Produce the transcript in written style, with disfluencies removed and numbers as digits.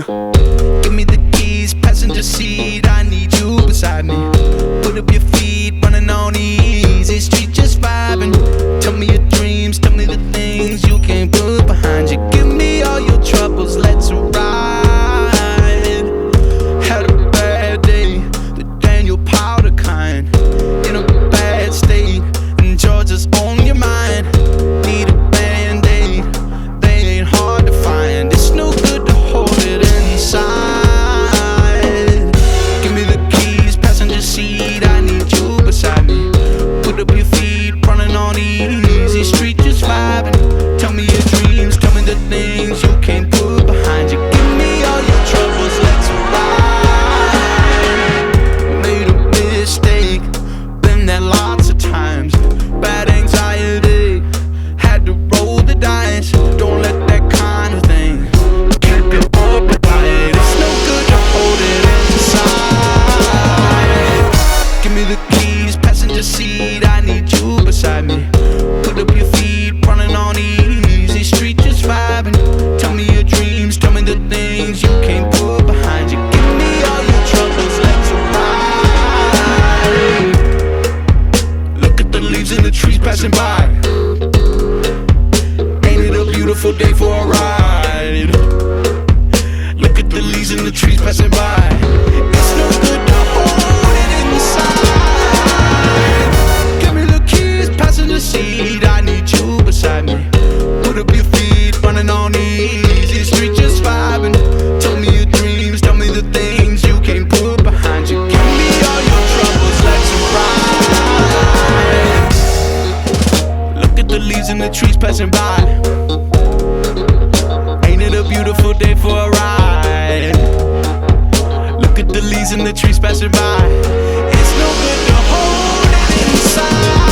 Give me the keys, passenger seat, I need you beside me. Put up your feet, running on easy street, just vibing. Tell me your dreams, tell me the things you can't put behind you. Give me all your troubles, let's ride. Had a bad day, the Daniel Powder kind. In a bad state, and Georgia's on your mind. Need a band-aid, they ain't hard to find. It's no good to hold it inside. Give me the keys, passenger seat, I need you beside me. Put up your feet, running on easy street, just vibing. Tell me your dreams, tell me the things you can't put behind you. Give me all your troubles, let's ride. Made a mistake, been there lots of times. Bad anxiety, had to roll the dice. Don't let that kind of thing keep you up at night. It's no good to hold it inside. Give me the keys, passenger seat, I need you beside me. Put up your feet, running on easy street, just vibing. Tell me your dreams, tell me the things you can't put behind you. Give me all your troubles, let's ride. Look at the leaves in the trees passing by. Ain't it a beautiful day for a ride? Look at the leaves in the trees passing by. It's no good to hold it inside. Give me the keys, passenger seat, I need you beside me. Put up your feet, running on easy street, just vibing. Tell me your dreams, tell me the things you can't put behind you. Give me all your troubles, let's ride. Look at the leaves in the trees passing by. Ain't it a beautiful day for a ride? Look at the leaves in the trees passing by. It's no good to hold it inside.